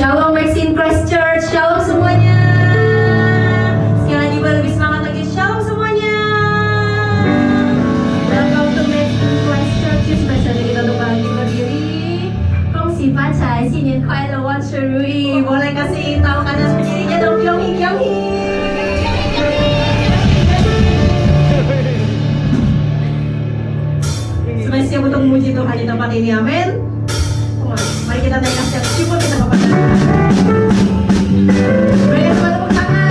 Shalom Maxine Christ Church, shalom semuanya. Sekali lagi lebih semangat lagi, shalom semuanya. Welcome to Maxine Christ Church. Sudah saatnya kita untuk bangkit berdiri. Kongsi Pacai, Sinian Kuala Wan Sherui. Boleh kasih tahu kanan berdirinya dong, Kyonghi, Kyonghi. Sudah siap untuk memuji Tuhan di tempat ini, amin. Mari kita naikkan siap syukur kita kepada Tuhan. Berikan Tuhan tepuk tangan.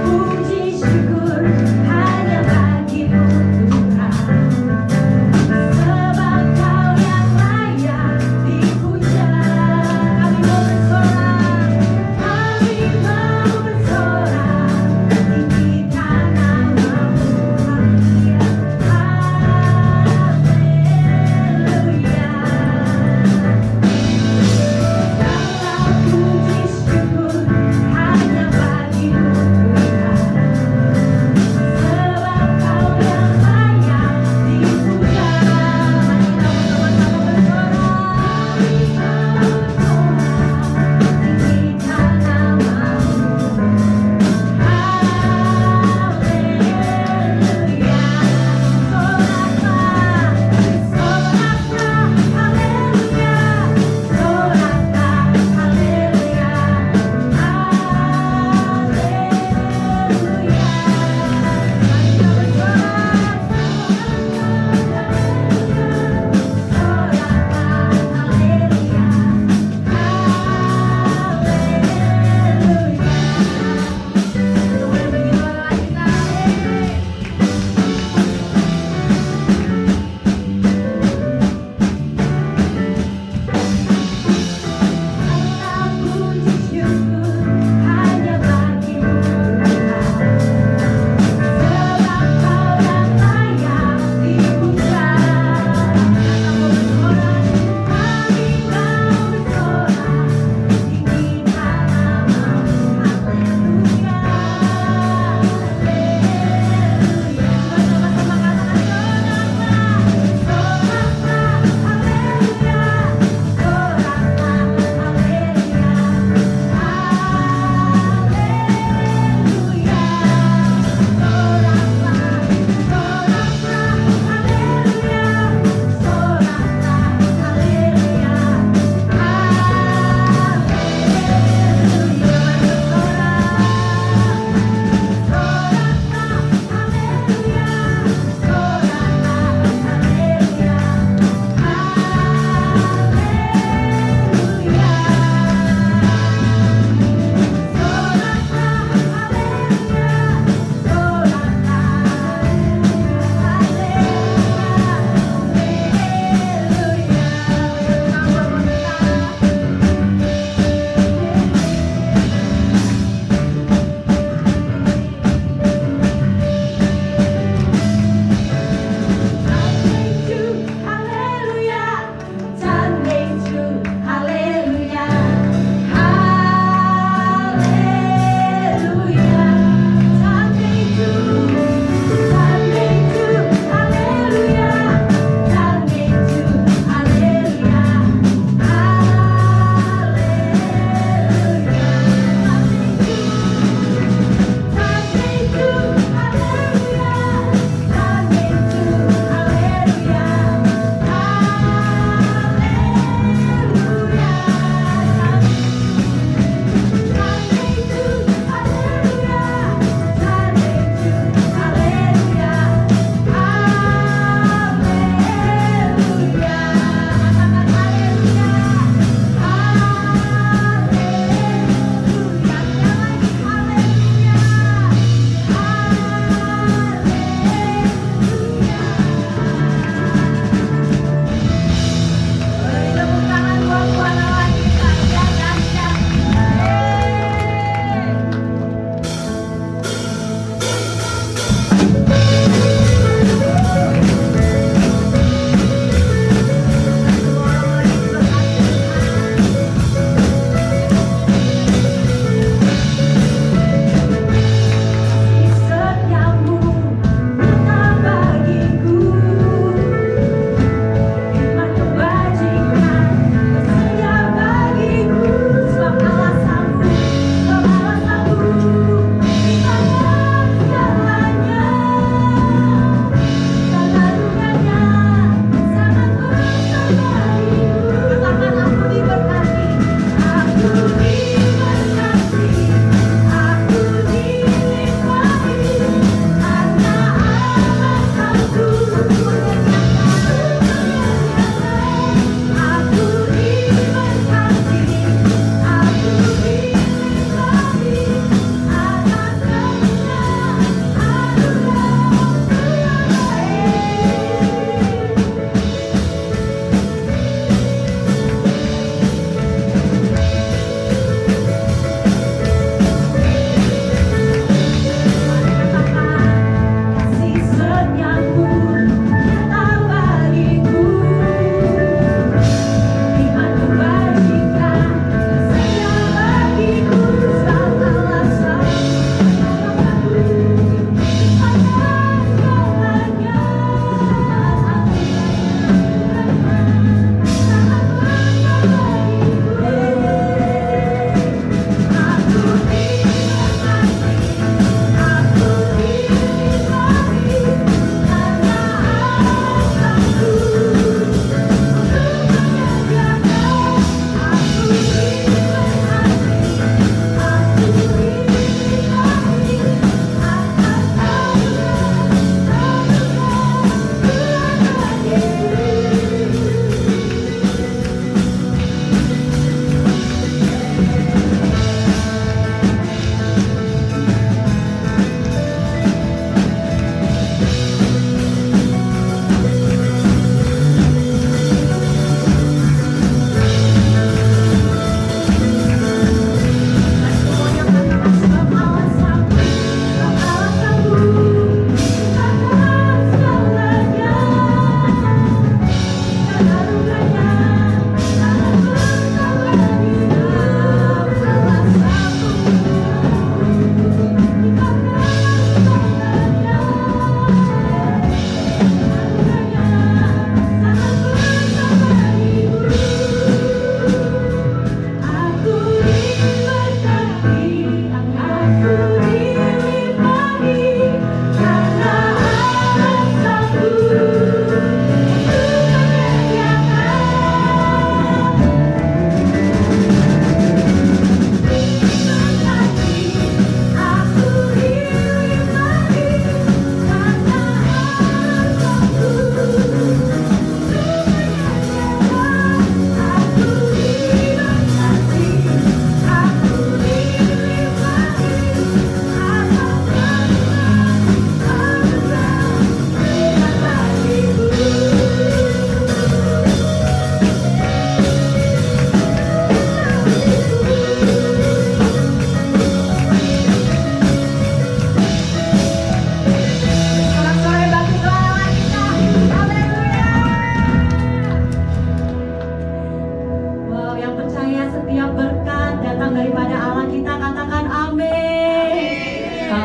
Puji syukur hanya bagimu Tuhan, sebab Kau yang layak dipuja. Kami mau bersorak, kami mau bersorak.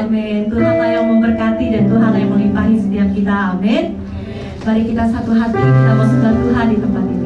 Amin. Tuhanlah yang memberkati dan Tuhanlah yang melimpahi setiap kita. Amin. Mari kita satu hati, kita mau sembah Tuhan di tempat ini.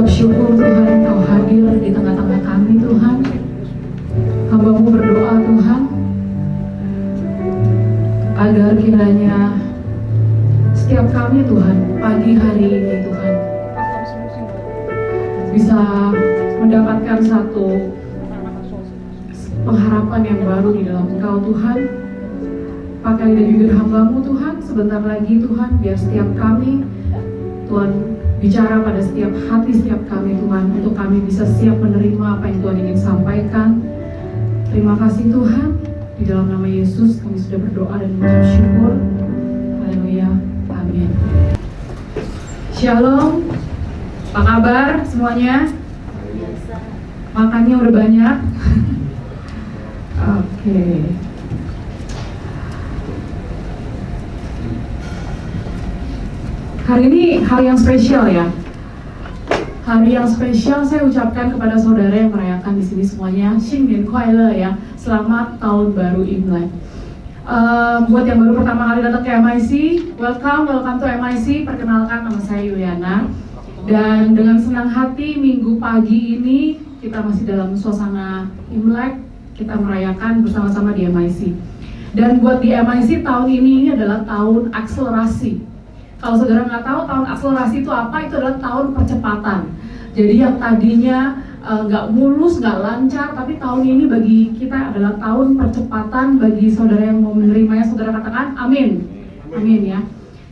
mengucap syukur Tuhan Kau hadir di tengah-tengah kami Tuhan. Hamba-Mu berdoa Tuhan agar kiranya setiap kami Tuhan pagi hari ini Tuhan bisa mendapatkan satu pengharapan yang baru di dalam Engkau Tuhan. Pakai dan bibir hamba-Mu Tuhan sebentar lagi Tuhan, biar setiap kami Tuhan bicara pada setiap hati setiap kami Tuhan, untuk kami bisa siap menerima apa yang Tuhan ingin sampaikan. Terima kasih Tuhan, di dalam nama Yesus kami sudah berdoa dan mengucap syukur. Haleluya, amin. Shalom, apa kabar semuanya? Makannya udah banyak? Oke. Hari ini hari yang spesial ya. Hari yang spesial saya ucapkan kepada saudara yang merayakan di sini semuanya, Xingnian Kuai Le ya. Selamat tahun baru Imlek. Buat yang baru pertama kali datang ke MIC, welcome to MIC. Perkenalkan, nama saya Yuliana. Dan dengan senang hati minggu pagi ini kita masih dalam suasana Imlek, kita merayakan bersama-sama di MIC. Dan buat di MIC tahun ini adalah tahun akselerasi. Kalau saudara nggak tahu tahun akselerasi itu apa, itu adalah tahun percepatan. Jadi yang tadinya nggak mulus, nggak lancar, tapi tahun ini bagi kita adalah tahun percepatan. Bagi saudara yang mau menerimanya, saudara katakan amin. Amin ya.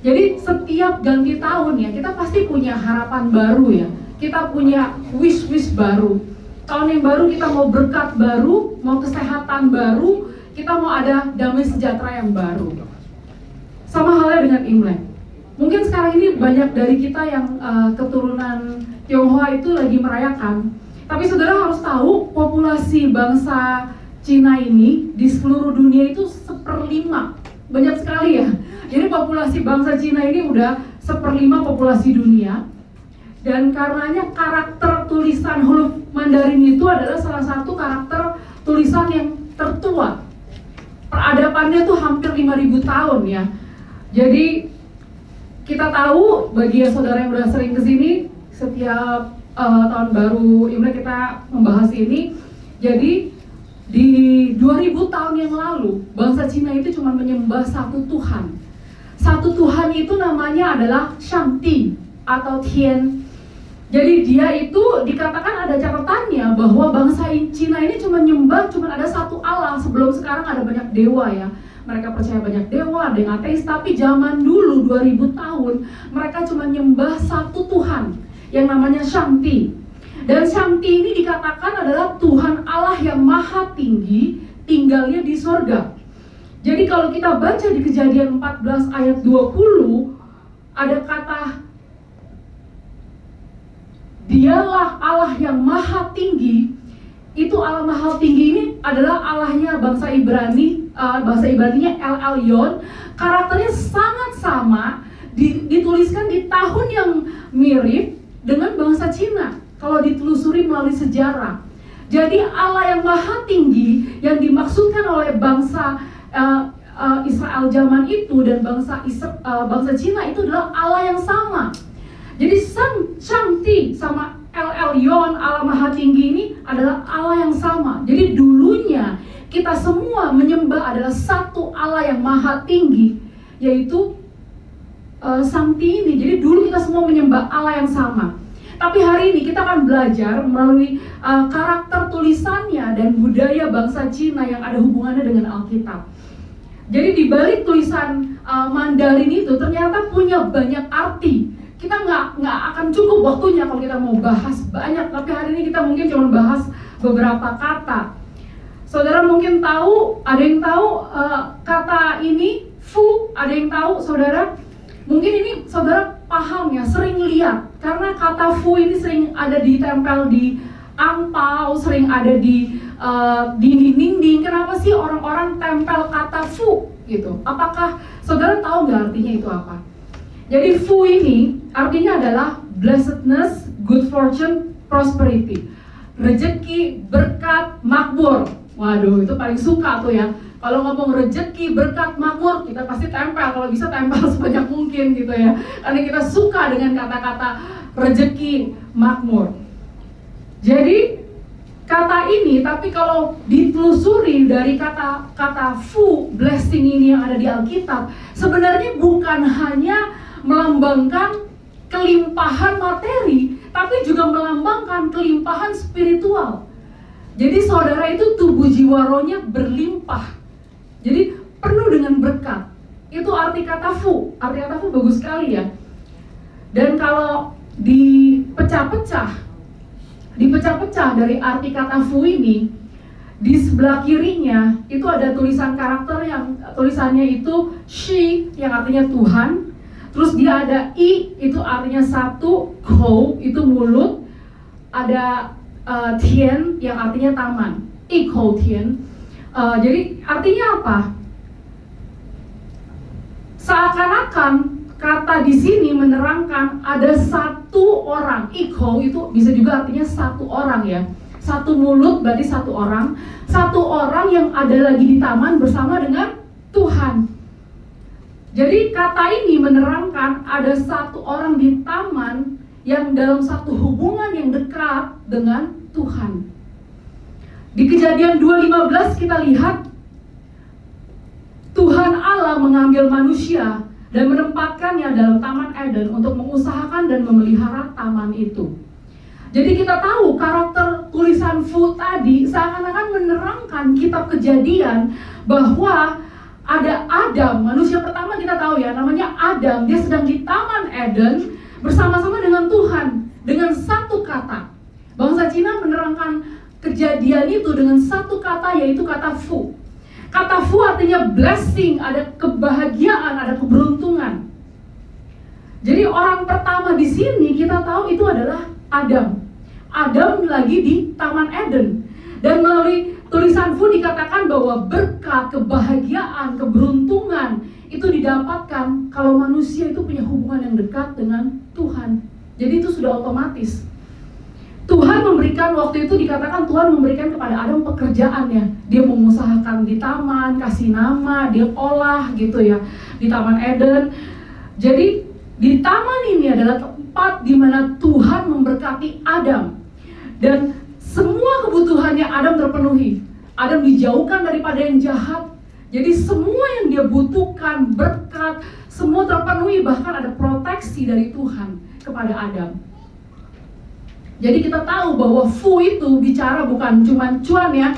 Jadi setiap ganti tahun ya, kita pasti punya harapan baru ya. Kita punya wish baru. Tahun yang baru kita mau berkat baru, mau kesehatan baru, kita mau ada damai sejahtera yang baru. Sama halnya dengan Imlek. Mungkin sekarang ini banyak dari kita yang keturunan Tionghoa itu lagi merayakan. Tapi saudara harus tahu, populasi bangsa Cina ini di seluruh dunia itu 1/5. Banyak sekali ya. Jadi populasi bangsa Cina ini udah 1/5 populasi dunia. Dan karenanya karakter tulisan huruf Mandarin itu adalah salah satu karakter tulisan yang tertua. Peradabannya tuh hampir 5.000 tahun ya. Jadi kita tahu, bagi saudara yang udah sering kesini, setiap tahun baru Imlek kita membahas ini. Jadi di 2000 tahun yang lalu, bangsa Cina itu cuma menyembah satu Tuhan. Satu Tuhan itu namanya adalah Shangti atau Tian. Jadi dia itu dikatakan ada catatannya bahwa bangsa Cina ini cuma ada satu Allah. Sebelum sekarang ada banyak dewa ya. Mereka percaya banyak dewa, ada yang ateis, tapi zaman dulu 2000 tahun mereka cuma nyembah satu Tuhan yang namanya Shangti. Dan Shangti ini dikatakan adalah Tuhan Allah yang maha tinggi, tinggalnya di sorga. Jadi kalau kita baca di Kejadian 14 ayat 20, ada kata Dialah Allah yang maha tinggi. Itu Allah maha tinggi ini adalah Allahnya bangsa Ibrani, bahasa Ibraninya El Elyon. Karakternya sangat sama, dituliskan di tahun yang mirip dengan bangsa Cina kalau ditelusuri melalui sejarah. Jadi Allah yang maha tinggi yang dimaksudkan oleh bangsa Israel zaman itu dan bangsa Cina itu adalah Allah yang sama. Jadi Shangti sama El Elyon, Allah maha tinggi ini adalah Allah yang sama. Jadi dulunya kita semua menyembah adalah satu Allah yang maha tinggi, yaitu Shangti ini. Jadi dulu kita semua menyembah Allah yang sama. Tapi hari ini kita akan belajar melalui karakter tulisannya dan budaya bangsa Cina yang ada hubungannya dengan Alkitab. Jadi di balik tulisan Mandarin itu ternyata punya banyak arti. Kita nggak akan cukup waktunya kalau kita mau bahas banyak, tapi hari ini kita mungkin cuma bahas beberapa kata. Saudara mungkin tahu, ada yang tahu kata ini fu, ada yang tahu saudara? Mungkin ini saudara paham ya, sering lihat, karena kata fu ini sering ada ditempel di angpau, sering ada di dinding-dinding. Kenapa sih orang-orang tempel kata fu gitu? Apakah saudara tahu nggak artinya itu apa? Jadi fu ini artinya adalah blessedness, good fortune, prosperity, rezeki, berkat, makmur. Waduh, itu paling suka tuh ya. Kalau ngomong rezeki, berkat, makmur, kita pasti tempel. Kalau bisa tempel sebanyak mungkin gitu ya. Karena kita suka dengan kata-kata rezeki, makmur. Jadi kata ini, tapi kalau ditelusuri dari kata fu, blessing ini yang ada di Alkitab, sebenarnya bukan hanya melambangkan kelimpahan materi, tapi juga melambangkan kelimpahan spiritual. Jadi saudara itu tubuh jiwa rohnya berlimpah. Jadi penuh dengan berkat. Itu arti kata fu. Arti kata fu bagus sekali ya. Dan kalau dipecah-pecah dari arti kata fu ini, di sebelah kirinya itu ada tulisan karakter yang tulisannya itu she yang artinya Tuhan, terus dia ada i itu artinya satu, kou itu mulut, ada tian yang artinya taman, i kou tian. Jadi artinya apa? Seakan-akan kata di sini menerangkan ada satu orang. Iko itu bisa juga artinya satu orang ya. Satu mulut berarti satu orang. Satu orang yang ada lagi di taman bersama dengan Tuhan. Jadi kata ini menerangkan ada satu orang di taman yang dalam satu hubungan yang dekat dengan Tuhan. Di Kejadian 2:15 kita lihat Tuhan Allah mengambil manusia dan menempatkannya dalam Taman Eden untuk mengusahakan dan memelihara taman itu. Jadi kita tahu karakter tulisan fu tadi seakan-akan menerangkan kitab Kejadian bahwa ada Adam, manusia pertama kita tahu ya, namanya Adam. Dia sedang di Taman Eden bersama-sama dengan Tuhan dengan satu kata. Bangsa Cina menerangkan kejadian itu dengan satu kata, yaitu kata fu. Kata fu artinya blessing, ada kebahagiaan, ada keberuntungan. Jadi orang pertama di sini kita tahu itu adalah Adam. Adam lagi di Taman Eden. Dan melalui tulisan fu dikatakan bahwa berkat, kebahagiaan, keberuntungan itu didapatkan kalau manusia itu punya hubungan yang dekat dengan Tuhan. Jadi itu sudah otomatis. Tuhan memberikan, waktu itu dikatakan Tuhan memberikan kepada Adam pekerjaannya. Dia mengusahakan di taman, kasih nama, dia olah gitu ya, di Taman Eden. Jadi di taman ini adalah tempat di mana Tuhan memberkati Adam. Dan semua kebutuhannya Adam terpenuhi. Adam dijauhkan daripada yang jahat. Jadi semua yang dia butuhkan, berkat, semua terpenuhi. Bahkan ada proteksi dari Tuhan kepada Adam. Jadi kita tahu bahwa fu itu bicara bukan cuma cuan ya,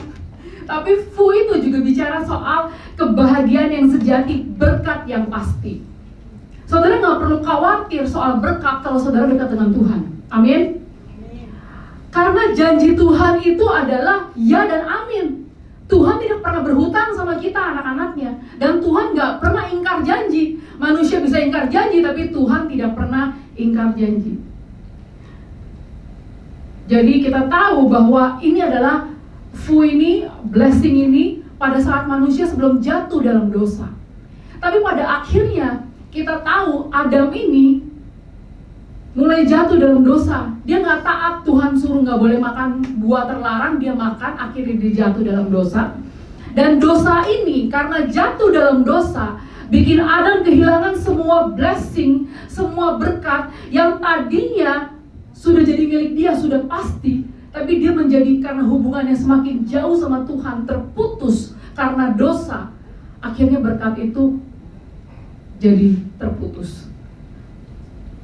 tapi fu itu juga bicara soal kebahagiaan yang sejati, berkat yang pasti. Saudara nggak perlu khawatir soal berkat kalau saudara dekat dengan Tuhan. Amin. Karena janji Tuhan itu adalah ya dan amin. Tuhan tidak pernah berhutang sama kita anak-anaknya. Dan Tuhan nggak pernah ingkar janji. Manusia bisa ingkar janji, tapi Tuhan tidak pernah ingkar janji. Jadi kita tahu bahwa ini adalah fu ini, blessing ini pada saat manusia sebelum jatuh dalam dosa. Tapi pada akhirnya kita tahu Adam ini mulai jatuh dalam dosa. Dia nggak taat, Tuhan suruh nggak boleh makan buah terlarang, dia makan, akhirnya dia jatuh dalam dosa. Dan dosa ini karena jatuh dalam dosa bikin Adam kehilangan semua blessing, semua berkat yang tadinya sudah jadi milik dia, sudah pasti. Tapi dia menjadi, karena hubungannya semakin jauh sama Tuhan, terputus karena dosa. Akhirnya berkat itu jadi terputus.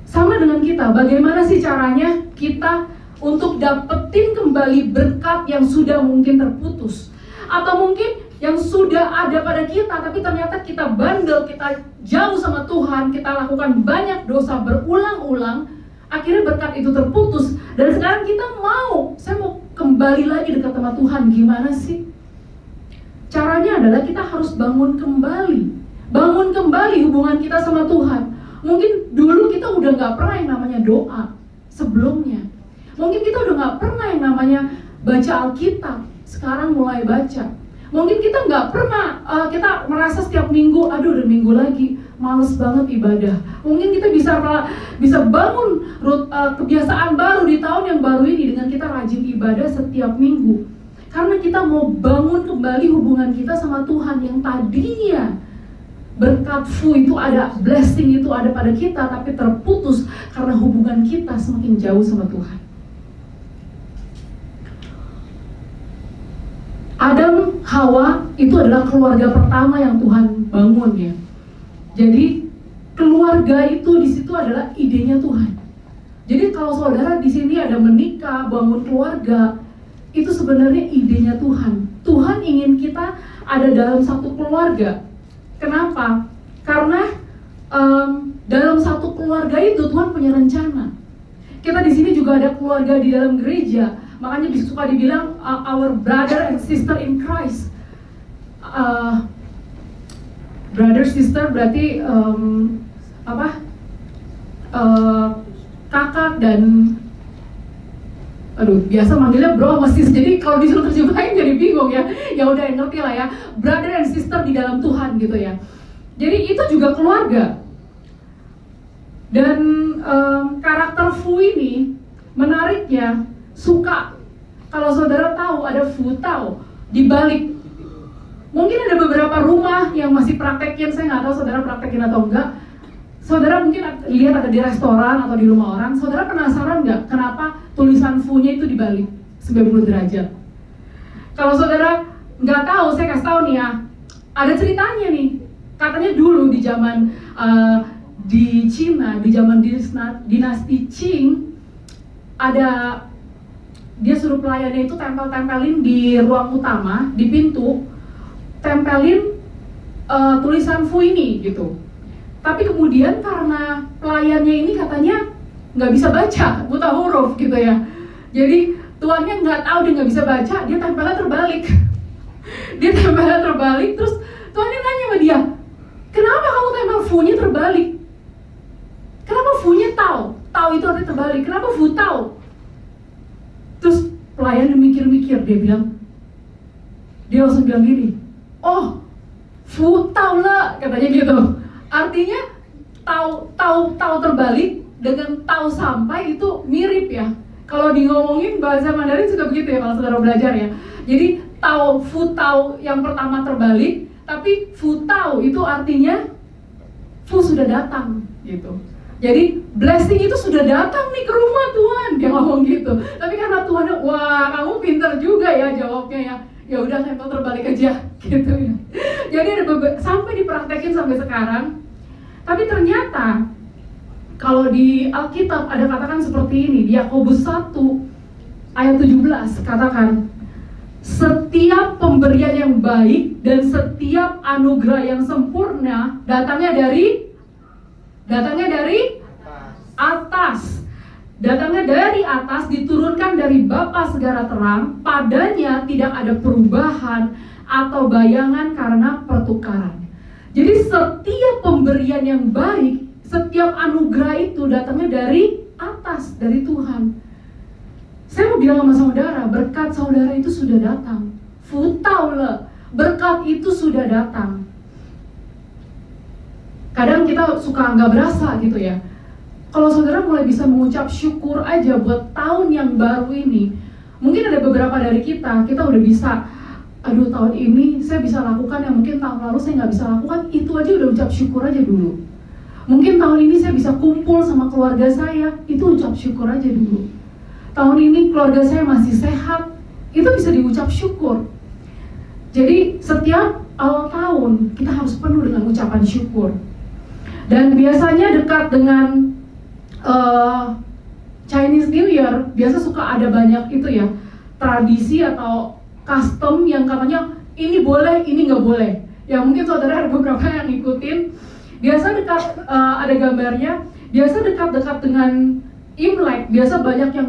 Sama dengan kita, bagaimana sih caranya kita untuk dapetin kembali berkat yang sudah mungkin terputus? Atau mungkin yang sudah ada pada kita, tapi ternyata kita bandel, kita jauh sama Tuhan, kita lakukan banyak dosa berulang-ulang, akhirnya berkat itu terputus. Dan sekarang kita saya mau kembali lagi dekat sama Tuhan. Gimana sih? Caranya adalah kita harus bangun kembali hubungan kita sama Tuhan. Mungkin dulu kita udah gak pernah yang namanya doa sebelumnya. Mungkin kita udah gak pernah yang namanya baca Alkitab, sekarang mulai baca. Mungkin kita gak pernah, kita merasa setiap minggu, aduh udah minggu lagi, males banget ibadah. Mungkin kita bisa bangun kebiasaan baru di tahun yang baru ini dengan kita rajin ibadah setiap minggu. Karena kita mau bangun kembali hubungan kita sama Tuhan yang tadinya berkat fu itu ada, blessing itu ada pada kita, tapi terputus karena hubungan kita semakin jauh sama Tuhan. Adam, Hawa itu adalah keluarga pertama yang Tuhan bangun ya. Jadi keluarga itu di situ adalah idenya Tuhan. Jadi kalau saudara di sini ada menikah, bangun keluarga, itu sebenarnya idenya Tuhan. Tuhan ingin kita ada dalam satu keluarga. Kenapa? Karena dalam satu keluarga itu Tuhan punya rencana. Kita di sini juga ada keluarga di dalam gereja. Makanya suka dibilang our brother and sister in Christ. Brother sister berarti kakak dan biasa manggilnya bro sama sis. Jadi kalau disuruh terjemahin jadi bingung ya. Ya udah ngerti lah ya. Brother and sister di dalam Tuhan gitu ya. Jadi itu juga keluarga. Dan karakter Fu ini menariknya, suka kalau saudara tahu ada Fu Tao di balik. Mungkin ada beberapa rumah yang masih praktekin, saya nggak tahu saudara praktekin atau enggak. Saudara mungkin lihat ada di restoran atau di rumah orang. Saudara penasaran nggak kenapa tulisan Fu-nya itu dibalik 90 derajat? Kalau saudara nggak tahu, saya kasih tahu nih ya. Ada ceritanya nih. Katanya dulu di zaman di Cina, di zaman dinasti Qing, ada dia suruh pelayannya itu tempelin di ruang utama, di pintu, tempelin tulisan Fu ini gitu. Tapi kemudian karena pelayannya ini katanya nggak bisa baca, buta huruf gitu ya. Jadi tuannya nggak tahu, dia nggak bisa baca, dia tempelnya terbalik. Dia tempelnya terbalik, terus tuannya nanya sama dia, kenapa kamu tempel Fu-nya terbalik? Kenapa Fu-nya Tao? Tao itu artinya terbalik, kenapa Fu Tao? Terus pelayan mikir-mikir, dia langsung bilang gini, oh, Fu Tao lah, katanya gitu. Artinya Tao terbalik dengan Tao sampai itu mirip ya. Kalau di ngomongin bahasa Mandarin suka begitu ya kalau saudara belajar ya. Jadi Fu Tao yang pertama terbalik, tapi Fu Tao itu artinya Fu sudah datang gitu. Jadi blessing itu sudah datang nih ke rumah Tuhan, dia ngomong gitu. Tapi karena Tuhan, wah kamu pintar juga ya jawabnya ya. Ya udah tempel terbalik aja gitu ya. Jadi ada sampai dipraktekin sampai sekarang. Tapi ternyata kalau di Alkitab ada katakan seperti ini, di Yakobus 1 ayat 17 katakan, setiap pemberian yang baik dan setiap anugerah yang sempurna datangnya dari atas. Datangnya dari atas, diturunkan dari Bapa segala terang, padanya tidak ada perubahan atau bayangan karena pertukaran. Jadi setiap pemberian yang baik, setiap anugerah itu datangnya dari atas, dari Tuhan. Saya mau bilang sama saudara, berkat saudara itu sudah datang. Fu Tao le, berkat itu sudah datang. Kadang kita suka nggak berasa gitu ya. Kalau saudara mulai bisa mengucap syukur aja buat tahun yang baru ini, mungkin ada beberapa dari kita udah bisa, aduh tahun ini saya bisa lakukan yang mungkin tahun lalu saya nggak bisa lakukan, itu aja udah ucap syukur aja dulu. Mungkin tahun ini saya bisa kumpul sama keluarga saya, itu ucap syukur aja dulu. Tahun ini keluarga saya masih sehat, itu bisa diucap syukur. Jadi setiap awal tahun kita harus penuh dengan ucapan syukur. Dan biasanya dekat dengan Chinese New Year, biasa suka ada banyak itu ya, tradisi atau custom yang katanya ini boleh, ini nggak boleh. Ya mungkin saudara ada beberapa yang ngikutin. Biasa dekat, ada gambarnya, biasa dekat-dekat dengan Imlek, biasa banyak yang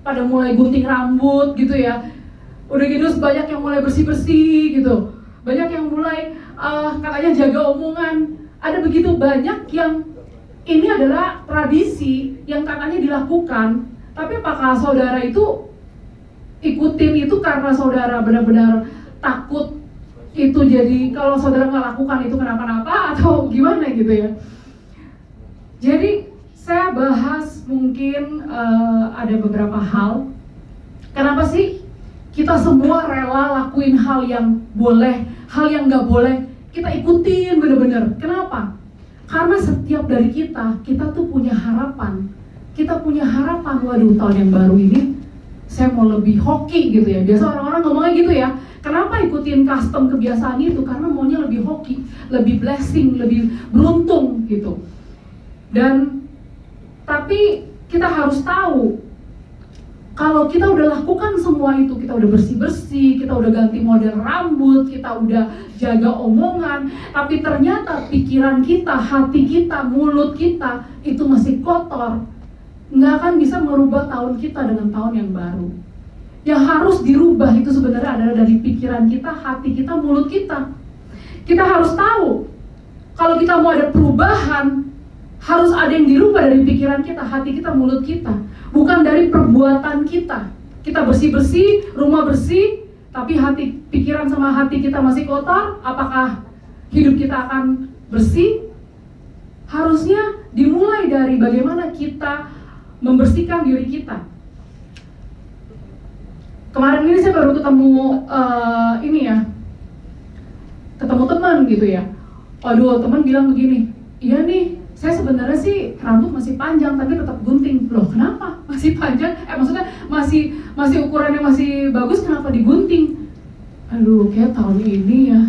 pada mulai gunting rambut gitu ya. Udah gitu banyak yang mulai bersih-bersih gitu. Banyak yang mulai katanya jaga omongan. Ada begitu banyak yang ini adalah tradisi yang katanya dilakukan, tapi apakah saudara itu ikutin itu karena saudara benar-benar takut itu jadi kalau saudara nggak lakukan itu kenapa-napa atau gimana gitu ya? Jadi saya bahas mungkin ada beberapa hal. Kenapa sih kita semua rela lakuin hal yang boleh, hal yang nggak boleh kita ikutin bener-bener. Kenapa? Karena setiap dari kita tuh punya harapan. Kita punya harapan, waduh tahun yang baru ini saya mau lebih hoki gitu ya. Biasa orang-orang ngomongnya gitu ya. Kenapa ikutin custom kebiasaan itu? Karena maunya lebih hoki, lebih blessing, lebih beruntung gitu. Dan tapi kita harus tahu, kalau kita udah lakukan semua itu, kita udah bersih-bersih, kita udah ganti model rambut, kita udah jaga omongan, tapi ternyata pikiran kita, hati kita, mulut kita itu masih kotor, nggak akan bisa merubah tahun kita dengan tahun yang baru. Yang harus dirubah itu sebenarnya adalah dari pikiran kita, hati kita, mulut kita. Kita harus tahu, kalau kita mau ada perubahan, harus ada yang dirubah dari pikiran kita, hati kita, mulut kita. Bukan dari perbuatan kita. Kita bersih-bersih, rumah bersih, tapi hati, pikiran sama hati kita masih kotor. Apakah hidup kita akan bersih? Harusnya dimulai dari bagaimana kita membersihkan diri kita. Kemarin ini saya baru ketemu ketemu teman gitu ya. Aduh, teman bilang begini, iya nih, saya sebenarnya sih rambut masih panjang tapi tetap gunting. Loh, kenapa? Masih panjang? Maksudnya masih ukurannya masih bagus, kenapa digunting? Aduh, kayak tahun ini ya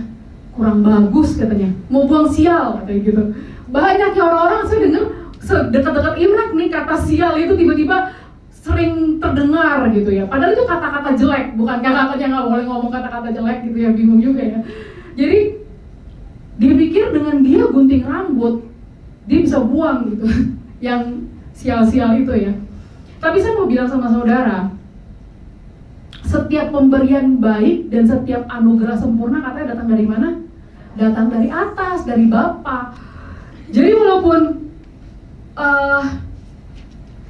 kurang bagus katanya. Mau buang sial katanya gitu. Banyak ya orang-orang, saya dengar dekat-dekat Imlek nih kata sial itu tiba-tiba sering terdengar gitu ya. Padahal itu kata-kata jelek, bukan kakaknya nggak boleh ngomong kata-kata jelek gitu ya, bingung juga ya. Jadi dia pikir dengan dia gunting rambut dia bisa buang gitu yang sial-sial itu ya. Tapi saya mau bilang sama saudara, setiap pemberian baik dan setiap anugerah sempurna katanya datang dari mana? Datang dari atas, dari Bapa. Jadi walaupun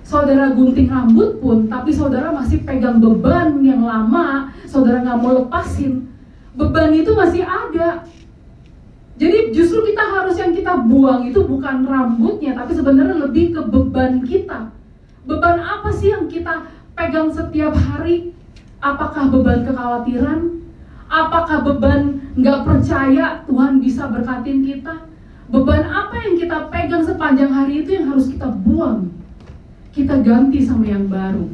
saudara gunting rambut pun, tapi saudara masih pegang beban yang lama, saudara nggak mau lepasin, beban itu masih ada. Jadi justru yang kita buang itu bukan rambutnya, tapi sebenarnya lebih ke beban kita. Beban apa sih yang kita pegang setiap hari? Apakah beban kekhawatiran? Apakah beban nggak percaya Tuhan bisa berkatin kita? Beban apa yang kita pegang sepanjang hari itu yang harus kita buang? Kita ganti sama yang baru.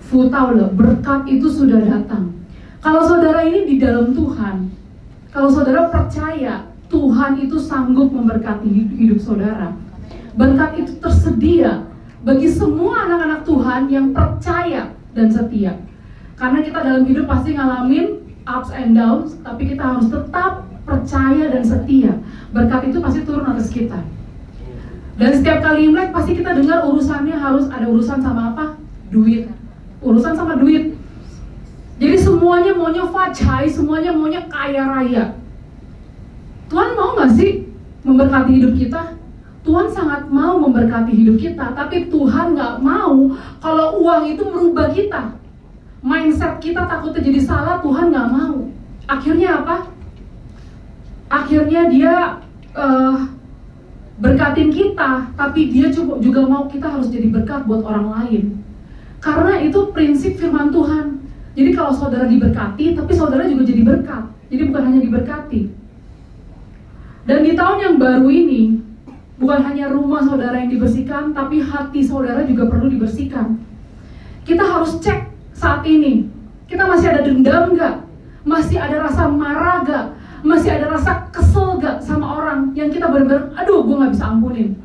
Futaule, berkat itu sudah datang. Kalau saudara ini di dalam Tuhan, kalau saudara percaya Tuhan itu sanggup memberkati hidup saudara, berkat itu tersedia bagi semua anak-anak Tuhan yang percaya dan setia. Karena kita dalam hidup pasti ngalamin ups and downs, tapi kita harus tetap percaya dan setia. Berkat itu pasti turun atas kita. Dan setiap kali Imlek pasti kita dengar urusannya harus ada urusan sama apa? Duit. Urusan sama duit. Jadi semuanya maunya fajai, semuanya maunya kaya raya. Tuhan mau gak sih memberkati hidup kita? Tuhan sangat mau memberkati hidup kita, tapi Tuhan gak mau kalau uang itu merubah kita. Mindset kita takutnya jadi salah, Tuhan gak mau. Akhirnya apa? Akhirnya dia berkatin kita, tapi dia juga mau kita harus jadi berkat buat orang lain. Karena itu prinsip firman Tuhan. Jadi kalau saudara diberkati, tapi saudara juga jadi berkat. Jadi bukan hanya diberkati. Dan di tahun yang baru ini, bukan hanya rumah saudara yang dibersihkan, tapi hati saudara juga perlu dibersihkan. Kita harus cek saat ini, kita masih ada dendam gak? Masih ada rasa marah gak? Masih ada rasa kesel gak sama orang yang kita benar-benar, aduh gue gak bisa ampunin.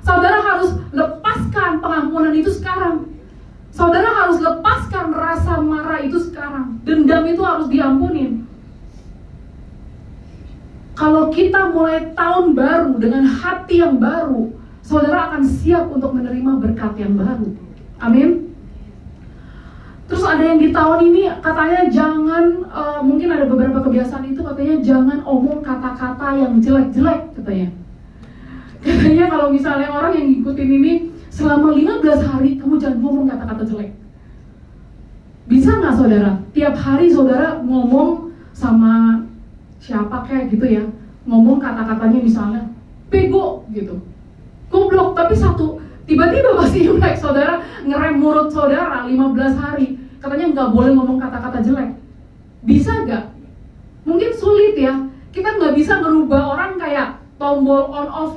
Saudara harus lepaskan pengampunan itu sekarang. Saudara harus lepaskan rasa marah itu sekarang. Dendam itu harus diampunin. Kalau kita mulai tahun baru dengan hati yang baru, saudara akan siap untuk menerima berkat yang baru. Amin. Terus ada yang di tahun ini katanya jangan, mungkin ada beberapa kebiasaan itu katanya jangan omong kata-kata yang jelek-jelek katanya. Katanya kalau misalnya orang yang ngikutin ini selama 15 hari kamu jangan ngomong kata-kata jelek. Bisa nggak saudara? Tiap hari saudara ngomong sama siapa kayak gitu ya, ngomong kata-katanya misalnya bego gitu, goblok, tapi tiba-tiba pasti Imlek saudara ngerem mulut saudara 15 hari. katanya nggak boleh ngomong kata-kata jelek. Bisa nggak? Mungkin sulit ya. Kita nggak bisa merubah orang kayak tombol on off,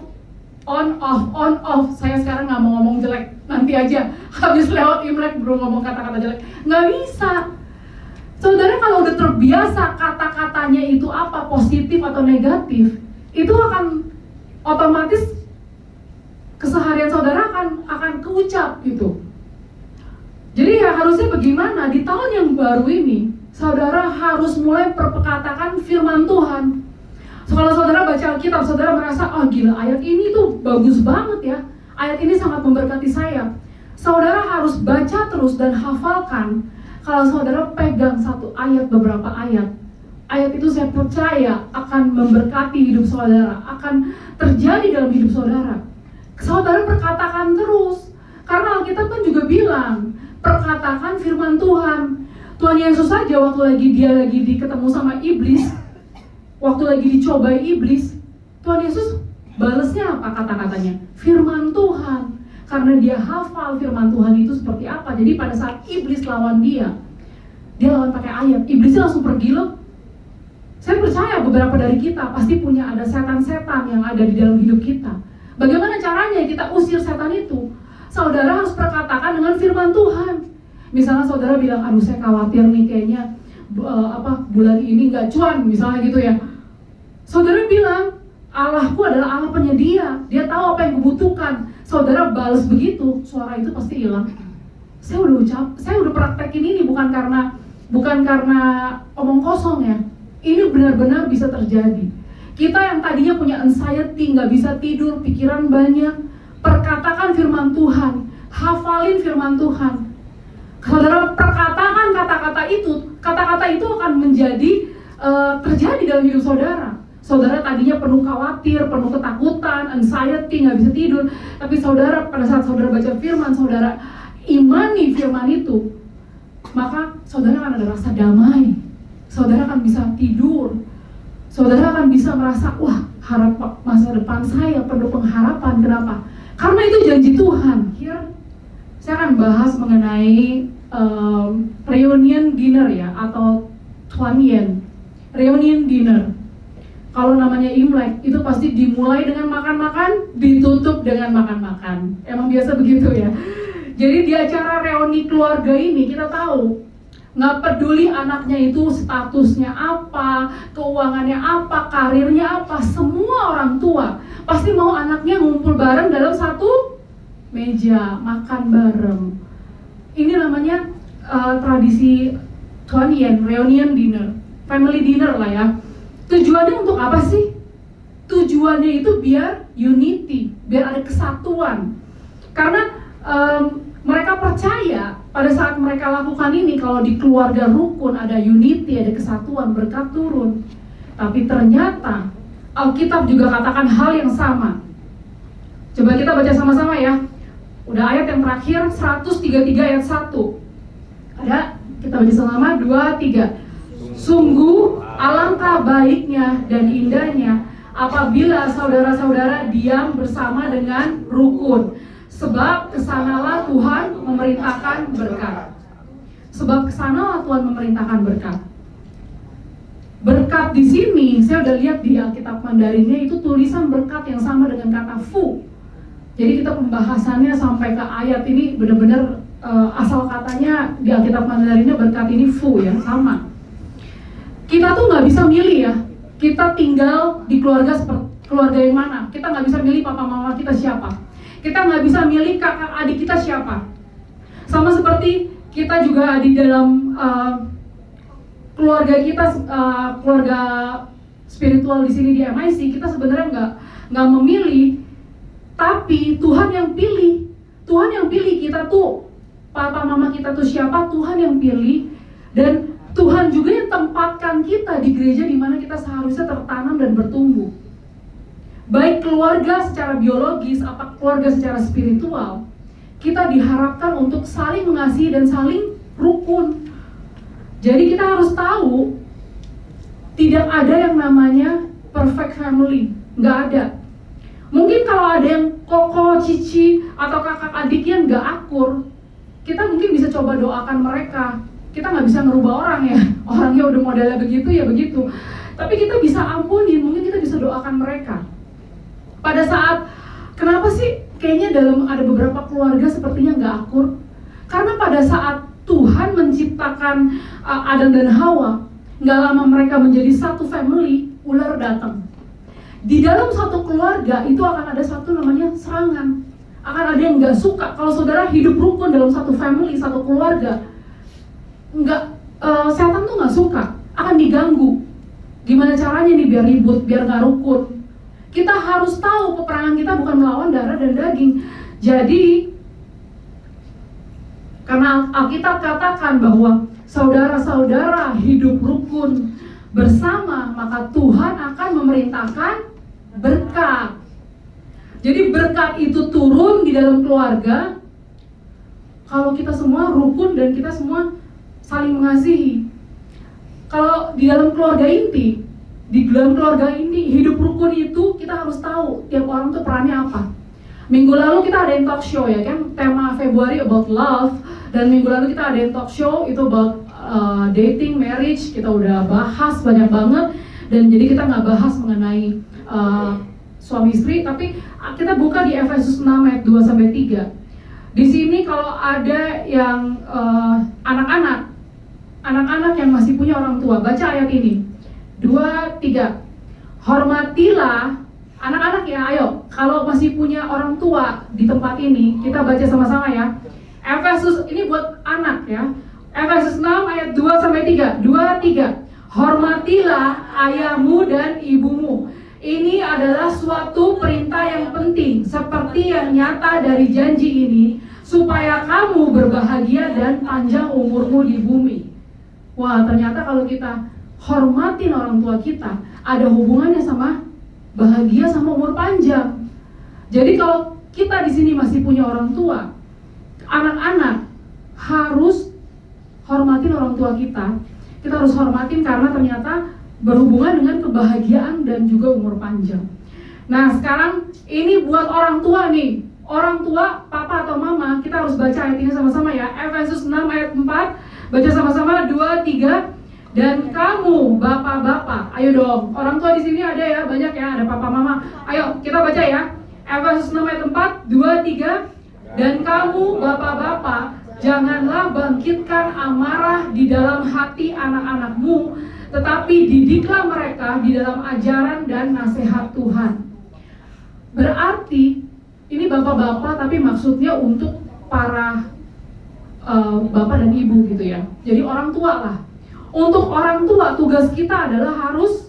on off, on off. Saya sekarang nggak mau ngomong jelek, nanti aja habis lewat Imlek baru ngomong kata-kata jelek. Nggak bisa. Saudara kalau udah terbiasa kata-katanya itu apa, positif atau negatif, itu akan otomatis keseharian saudara akan keucap gitu. Jadi ya harusnya bagaimana di tahun yang baru ini, saudara harus mulai perkatakan firman Tuhan. So, kalau saudara baca Alkitab, saudara merasa, oh gila, ayat ini tuh bagus banget ya, ayat ini sangat memberkati saya. Saudara harus baca terus dan hafalkan. Kalau saudara pegang satu ayat, beberapa ayat itu saya percaya akan memberkati hidup saudara, akan terjadi dalam hidup saudara. Saudara perkatakan terus, karena Alkitab kan juga bilang, perkatakan firman Tuhan. Tuhan Yesus saja waktu dia lagi ketemu sama iblis, waktu lagi dicobai iblis, Tuhan Yesus balesnya apa kata-katanya? Firman Tuhan. Karena dia hafal firman Tuhan itu seperti apa. Jadi pada saat iblis lawan dia lawan pakai ayat, iblisnya langsung pergi loh. Saya percaya beberapa dari kita pasti punya ada setan-setan yang ada di dalam hidup kita. Bagaimana caranya kita usir setan itu? Saudara harus perkatakan dengan firman Tuhan. Misalnya saudara bilang, aduh saya khawatir nih kayaknya bulan ini nggak cuan, misalnya gitu ya. Saudara bilang, Allahku adalah Allah penyedia, dia tahu apa yang kubutuhkan. Saudara balas begitu, suara itu pasti hilang. Saya udah praktekin ini bukan karena omong kosong ya. Ini benar-benar bisa terjadi. Kita yang tadinya punya anxiety, nggak bisa tidur, pikiran banyak, perkatakan firman Tuhan, hafalin firman Tuhan. Saudara perkatakan kata-kata itu akan menjadi terjadi dalam hidup saudara. Saudara tadinya penuh khawatir, penuh ketakutan, anxiety, nggak bisa tidur. Tapi saudara, pada saat saudara baca firman, saudara imani firman itu, maka saudara akan ada rasa damai. Saudara akan bisa tidur. Saudara akan bisa merasa, wah, masa depan saya penuh pengharapan. Kenapa? Karena itu janji Tuhan. Here, saya akan bahas mengenai reunion dinner ya, atau Tuanyen. Reunion dinner. Kalau namanya Imlek, itu pasti dimulai dengan makan-makan, ditutup dengan makan-makan. Emang biasa begitu ya. Jadi di acara reuni keluarga ini kita tahu, nggak peduli anaknya itu statusnya apa, keuangannya apa, karirnya apa, semua orang tua pasti mau anaknya ngumpul bareng dalam satu meja, makan bareng. Ini namanya tradisi Tuanyen, reunion dinner, family dinner lah ya. Tujuannya untuk apa sih? Tujuannya itu biar unity, biar ada kesatuan. Karena mereka percaya pada saat mereka lakukan ini, kalau di keluarga rukun ada unity, ada kesatuan, berkat turun. Tapi ternyata Alkitab juga katakan hal yang sama. Coba kita baca sama-sama ya. Udah ayat yang terakhir, 133 ayat 1. Ada? Kita baca sama-sama, 2, 3. Sungguh alangkah baiknya dan indahnya apabila saudara-saudara diam bersama dengan rukun. Sebab kesanalah Tuhan memerintahkan berkat. Sebab kesanalah Tuhan memerintahkan berkat. Berkat di sini, saya udah lihat di Alkitab Mandarinnya itu tulisan berkat yang sama dengan kata fu. Jadi kita pembahasannya sampai ke ayat ini benar-benar asal katanya di Alkitab Mandarinnya berkat ini fu ya, sama. Kita tuh nggak bisa milih ya. Kita tinggal di keluarga yang mana. Kita nggak bisa milih papa mama kita siapa. Kita nggak bisa milih kakak adik kita siapa. Sama seperti kita juga di dalam keluarga kita, keluarga spiritual di sini di MIC, kita sebenarnya nggak memilih, tapi Tuhan yang pilih. Tuhan yang pilih kita tuh, papa mama kita tuh siapa, Tuhan yang pilih. Dan Tuhan juga yang tempatkan kita di gereja di mana kita seharusnya tertanam dan bertumbuh. Baik keluarga secara biologis, apa keluarga secara spiritual, kita diharapkan untuk saling mengasihi dan saling rukun. Jadi kita harus tahu, tidak ada yang namanya perfect family, nggak ada. Mungkin kalau ada yang koko, cici, atau kakak adiknya nggak akur, kita mungkin bisa coba doakan mereka. kita nggak bisa ngerubah orang ya, orangnya udah modelnya begitu ya begitu. Tapi kita bisa ampuni, mungkin kita bisa doakan mereka. Pada saat, kenapa sih kayaknya ada beberapa keluarga sepertinya nggak akur? Karena pada saat Tuhan menciptakan Adam dan Hawa, nggak lama mereka menjadi satu family, ular datang. Di dalam satu keluarga itu akan ada satu namanya serangan. Akan ada yang nggak suka. Kalau saudara hidup rukun dalam satu family, satu keluarga, setan tuh nggak suka, akan diganggu. Gimana caranya nih biar ribut, biar nggak rukun? Kita harus tahu peperangan kita bukan melawan darah dan daging. Jadi, karena Alkitab katakan bahwa saudara-saudara hidup rukun bersama, maka Tuhan akan memerintahkan berkat. Jadi berkat itu turun di dalam keluarga kalau kita semua rukun dan kita semua saling mengasihi. Kalau di dalam keluarga inti, hidup rukun itu kita harus tahu tiap orang tuh perannya apa. Minggu lalu kita ada yang talk show ya kan, tema Februari about love, dan minggu lalu kita ada yang talk show itu about dating, marriage, kita udah bahas banyak banget. Dan jadi kita nggak bahas mengenai suami istri, tapi kita buka di Efesus 6 ayat 2-3. Di sini kalau ada yang anak-anak yang masih punya orang tua, baca ayat ini. 2-3. Hormatilah anak-anak ya, ayo. Kalau masih punya orang tua di tempat ini, kita baca sama-sama ya. Efesus ini buat anak ya. Efesus 6 ayat 2-3. 2-3. Hormatilah ayahmu dan ibumu. Ini adalah suatu perintah yang penting, seperti yang nyata dari janji ini, supaya kamu berbahagia dan panjang umurmu di bumi. Wah, ternyata kalau kita hormatin orang tua kita, ada hubungannya sama bahagia sama umur panjang. Jadi kalau kita di sini masih punya orang tua, anak-anak harus hormatin orang tua kita. Kita harus hormatin karena ternyata berhubungan dengan kebahagiaan dan juga umur panjang. Nah, sekarang ini buat orang tua nih. Orang tua, papa atau mama, kita harus baca ayat ini sama-sama ya. Efesus 6 ayat 4. Baca sama-sama 2-3. Dan kamu bapak-bapak, ayo dong. Orang tua di sini ada ya, banyak ya, ada papa mama. Ayo kita baca ya. Efesus 6 ayat 4, 2-3. Dan kamu bapak-bapak, janganlah bangkitkan amarah di dalam hati anak-anakmu, tetapi didiklah mereka di dalam ajaran dan nasihat Tuhan. Berarti ini bapak-bapak, tapi maksudnya untuk para bapak dan ibu gitu ya. Jadi orang tua lah. Untuk orang tua, tugas kita adalah harus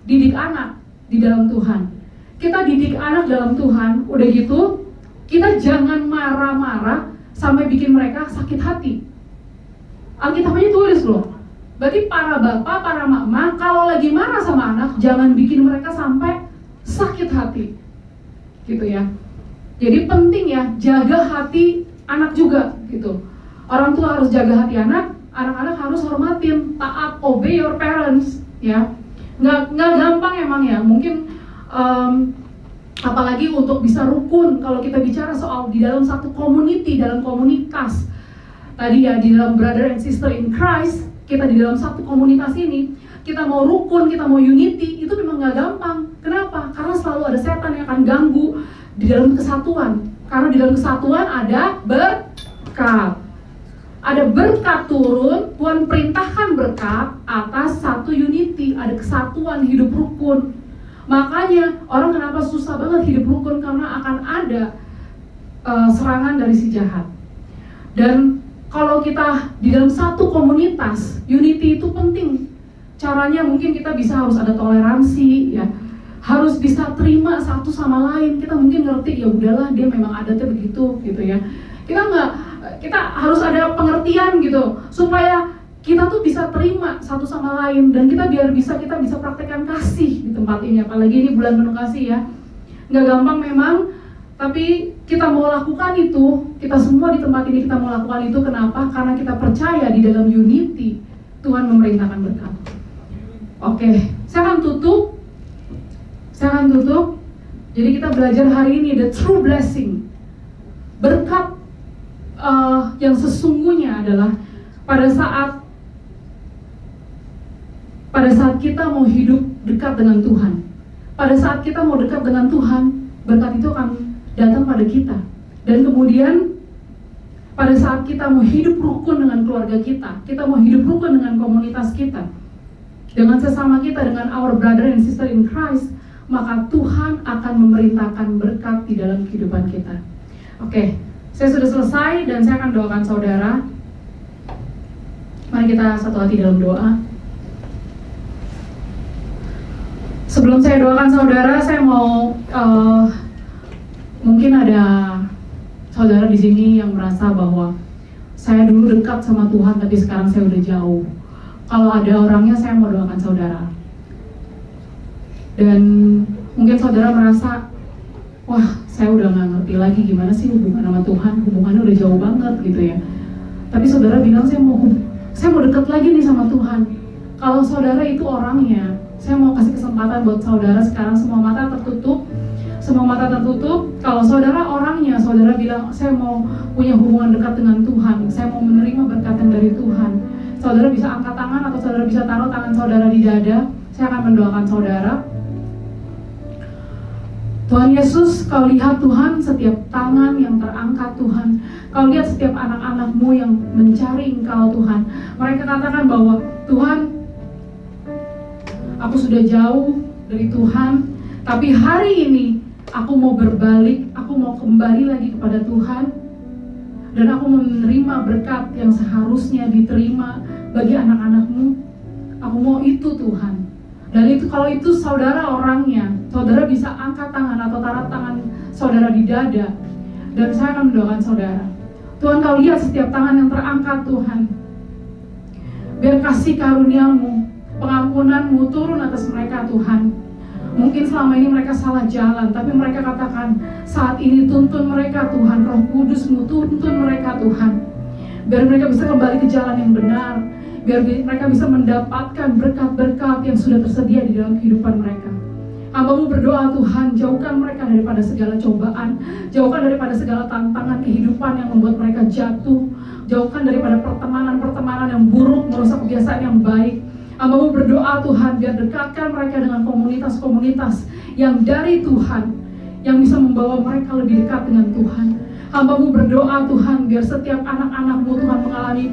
didik anak di dalam Tuhan. Kita didik anak dalam Tuhan, udah gitu kita jangan marah-marah sampai bikin mereka sakit hati. Alkitabnya tulis loh. Berarti para bapak, para mama, kalau lagi marah sama anak, jangan bikin mereka sampai sakit hati. Gitu ya. Jadi penting ya, jaga hati anak juga gitu. Orang tua harus jaga hati anak, anak-anak harus hormatin, taat, obey your parents ya. Nggak gampang emang ya. Mungkin apalagi untuk bisa rukun, kalau kita bicara soal di dalam satu community, dalam komunitas tadi ya, di dalam brother and sister in Christ, kita di dalam satu komunitas ini, kita mau rukun, kita mau unity, itu memang nggak gampang. Kenapa? Karena selalu ada setan yang akan ganggu di dalam kesatuan. Karena di dalam kesatuan ada berkat. Ada berkat turun, Tuhan perintahkan berkat atas satu unity, ada kesatuan hidup rukun. Makanya orang kenapa susah banget hidup rukun, karena akan ada serangan dari si jahat. Dan kalau kita di dalam satu komunitas, unity itu penting. Caranya mungkin kita harus ada toleransi ya. Harus bisa terima satu sama lain. Kita mungkin ngerti ya udahlah dia memang adatnya begitu gitu ya. Kita harus ada pengertian gitu supaya kita tuh bisa terima satu sama lain, dan kita bisa praktekkan kasih di tempat ini, apalagi ini bulan penuh kasih ya. Nggak gampang memang, tapi kita mau lakukan itu, kita semua di tempat ini kita mau lakukan itu. Kenapa? Karena kita percaya di dalam unity Tuhan memerintahkan berkat. Oke, saya akan tutup. Jadi kita belajar hari ini the true blessing. Berkat yang sesungguhnya adalah pada saat kita mau hidup dekat dengan Tuhan, pada saat kita mau dekat dengan Tuhan, berkat itu akan datang pada kita. Dan kemudian pada saat kita mau hidup rukun dengan keluarga kita mau hidup rukun dengan komunitas kita, dengan sesama kita, dengan our brother and sister in Christ, maka Tuhan akan memerintahkan berkat di dalam kehidupan kita. Oke, saya sudah selesai dan saya akan doakan saudara. Mari kita satu hati dalam doa. Sebelum saya doakan saudara, saya mau mungkin ada saudara di sini yang merasa bahwa saya dulu dekat sama Tuhan tapi sekarang saya udah jauh. Kalau ada orangnya, saya mau doakan saudara. Dan mungkin saudara merasa, wah, saya udah gak ngerti lagi gimana sih hubungan sama Tuhan, hubungannya udah jauh banget gitu ya. Tapi saudara bilang, saya mau dekat lagi nih sama Tuhan. Kalau saudara itu orangnya, saya mau kasih kesempatan buat saudara sekarang, semua mata tertutup. Kalau saudara orangnya, saudara bilang, saya mau punya hubungan dekat dengan Tuhan, saya mau menerima berkat yang dari Tuhan. Saudara bisa angkat tangan atau saudara bisa taruh tangan saudara di dada. Saya akan mendoakan saudara. Tuhan Yesus, Kau lihat Tuhan setiap tangan yang terangkat Tuhan. Kau lihat setiap anak-anak-Mu yang mencari Engkau Tuhan. Mereka katakan bahwa Tuhan, aku sudah jauh dari Tuhan, tapi hari ini aku mau berbalik, aku mau kembali lagi kepada Tuhan, dan aku mau menerima berkat yang seharusnya diterima bagi anak-anak-Mu. Aku mau itu Tuhan. Dan itu, kalau itu saudara orangnya, saudara bisa angkat tangan atau taruh tangan saudara di dada, dan saya akan mendoakan saudara. Tuhan, Kau lihat setiap tangan yang terangkat Tuhan. Biar kasih karunia-Mu, pengampunan-Mu turun atas mereka Tuhan. Mungkin selama ini mereka salah jalan, tapi mereka katakan, saat ini tuntun mereka Tuhan, Roh Kudus-Mu tuntun mereka Tuhan. Biar mereka bisa kembali ke jalan yang benar, biar mereka bisa mendapatkan berkat-berkat yang sudah tersedia di dalam kehidupan mereka. Hamba-Mu berdoa Tuhan, jauhkan mereka daripada segala cobaan, jauhkan daripada segala tantangan kehidupan yang membuat mereka jatuh, jauhkan daripada pertemanan-pertemanan yang buruk, merusak kebiasaan yang baik. Hamba-Mu berdoa Tuhan, biar dekatkan mereka dengan komunitas-komunitas yang dari Tuhan, yang bisa membawa mereka lebih dekat dengan Tuhan. Hamba-Mu berdoa Tuhan, biar setiap anak-anak-Mu Tuhan mengalami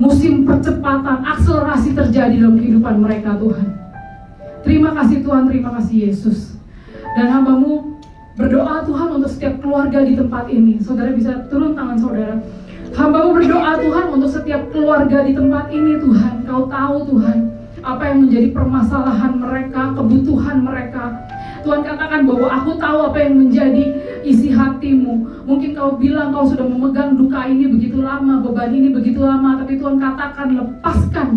musim percepatan, akselerasi terjadi dalam kehidupan mereka Tuhan. Terima kasih Tuhan, terima kasih Yesus. Dan hamba-Mu berdoa Tuhan untuk setiap keluarga di tempat ini. Saudara bisa turun tangan saudara. Hamba-Mu berdoa Tuhan untuk setiap keluarga di tempat ini Tuhan. Kau tahu Tuhan apa yang menjadi permasalahan mereka, kebutuhan mereka. Tuhan katakan bahwa aku tahu apa yang menjadi isi hatimu. Mungkin Kau bilang Kau sudah memegang duka ini begitu lama, beban ini begitu lama. Tapi Tuhan katakan lepaskan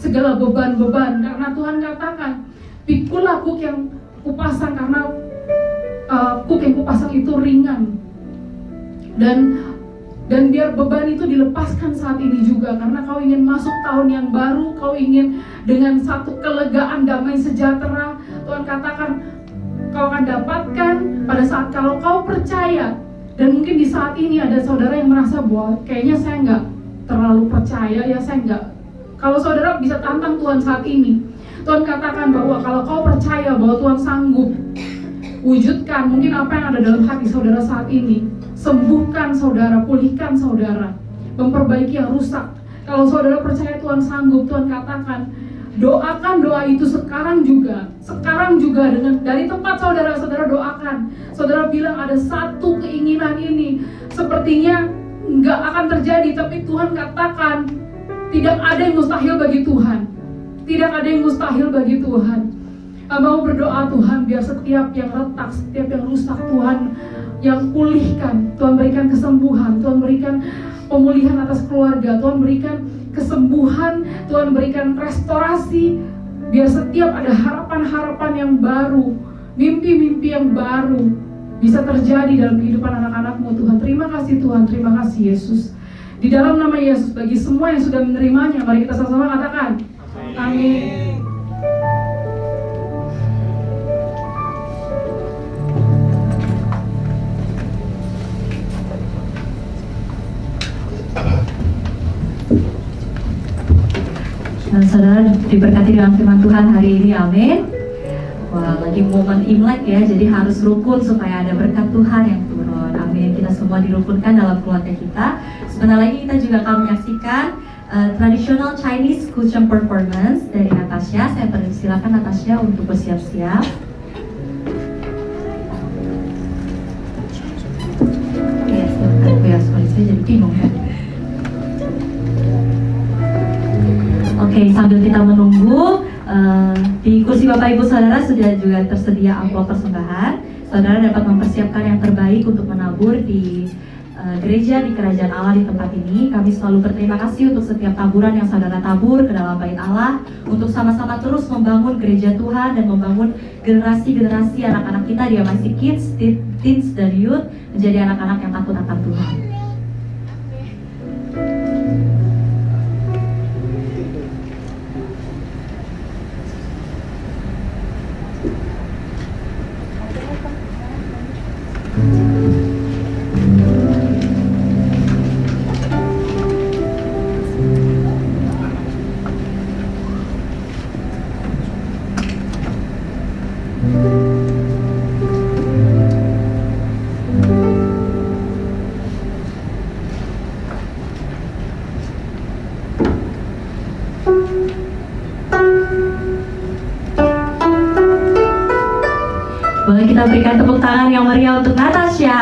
segala beban-beban. Karena Tuhan katakan, pikulah kuk yang kupasang, karena kuk yang kupasang itu ringan. Dan biar beban itu dilepaskan saat ini juga. Karena Kau ingin masuk tahun yang baru, Kau ingin dengan satu kelegaan, damai sejahtera. Tuhan katakan, Kau akan dapatkan pada saat kalau Kau percaya. Dan mungkin di saat ini ada saudara yang merasa bahwa kayaknya saya nggak terlalu percaya ya, saya nggak. Kalau saudara bisa tantang Tuhan saat ini, Tuhan katakan bahwa kalau Kau percaya bahwa Tuhan sanggup wujudkan mungkin apa yang ada dalam hati saudara saat ini, sembuhkan saudara, pulihkan saudara, memperbaiki yang rusak. Kalau saudara percaya Tuhan sanggup, Tuhan katakan, doakan doa itu sekarang juga dengan dari tempat saudara doakan. Saudara bilang ada satu keinginan ini, sepertinya nggak akan terjadi, tapi Tuhan katakan tidak ada yang mustahil bagi Tuhan. Tidak ada yang mustahil bagi Tuhan. Mau berdoa Tuhan, biar setiap yang retak, setiap yang rusak Tuhan yang pulihkan. Tuhan berikan kesembuhan, Tuhan berikan pemulihan atas keluarga, Tuhan berikan kesembuhan, Tuhan berikan restorasi. Biar setiap ada harapan-harapan yang baru, mimpi-mimpi yang baru bisa terjadi dalam kehidupan anak-anak-Mu Tuhan. Terima kasih Tuhan, terima kasih Yesus. Di dalam nama Yesus, bagi semua yang sudah menerimanya, mari kita sama-sama katakan amin. Saudara diberkati dengan firman Tuhan hari ini, amin. Wah, lagi momen Imlek ya, jadi harus rukun supaya ada berkat Tuhan yang turun, amin. Kita semua dirukunkan dalam keluarga kita. Sebentar lagi kita juga akan menyaksikan traditional Chinese cushion performance dari Natasha. Saya persilakan Natasha untuk bersiap-siap. Saya jadi bingung kan. Oke, sambil kita menunggu, di kursi Bapak Ibu Saudara sudah juga tersedia amplop persembahan. Saudara dapat mempersiapkan yang terbaik untuk menabur di gereja di Kerajaan Allah di tempat ini. Kami selalu berterima kasih untuk setiap taburan yang saudara tabur ke dalam bait Allah, untuk sama-sama terus membangun gereja Tuhan dan membangun generasi-generasi anak-anak kita di MIC Kids, Teens dan Youth menjadi anak-anak yang takut akan Tuhan. Boleh kita berikan tepuk tangan yang meriah untuk Natasha.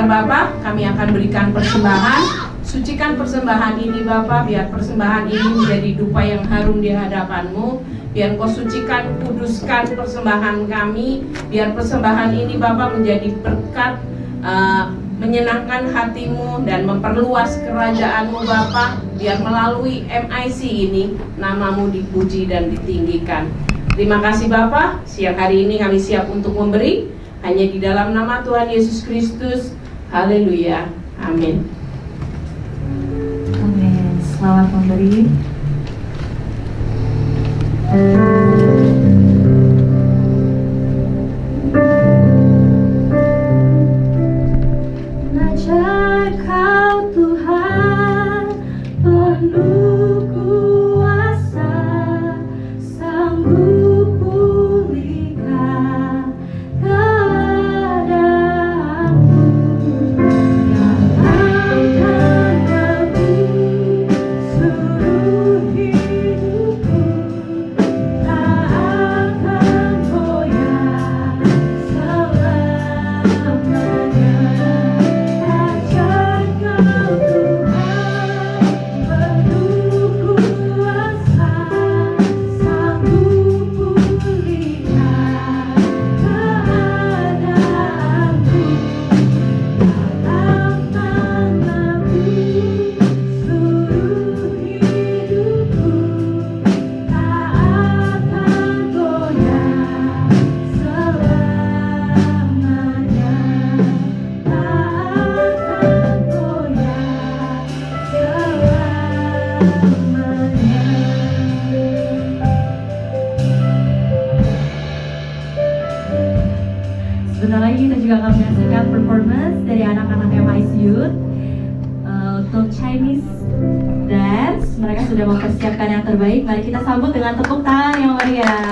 sebentar Bapak, kami akan berikan persembahan. Sucikan persembahan ini Bapak, biar persembahan ini menjadi dupa yang harum di hadapan-Mu. Biar Kau sucikan, kuduskan persembahan kami. Biar persembahan ini Bapak menjadi berkat, menyenangkan hati-Mu dan memperluas kerajaan-Mu Bapak. Biar melalui MIC ini nama-Mu dipuji dan ditinggikan. Terima kasih Bapak, siang hari ini kami siap untuk memberi. Hanya di dalam nama Tuhan Yesus Kristus. Haleluya. Amin. Amin. Selamat memberi. Ajar Kau Tuhan penuh kuasa, sanggup pulihkan keadaanku. Yang akan nebus seluruh hidupku, tak akan goyah selamanya. Ajar Kau Tuhan penuh kuasa, sanggup pulihkan keadaanku. Dalam namamu seluruh hidupku, tak akan goyah selamanya. Tak akan goyah selamanya. Sebentar lagi kita juga akan menyaksikan performance dari anak-anak MIC Youth untuk Chinese dance. Mereka sudah mempersiapkan yang terbaik. Mari kita sambut dengan tepuk tangan yang meriah.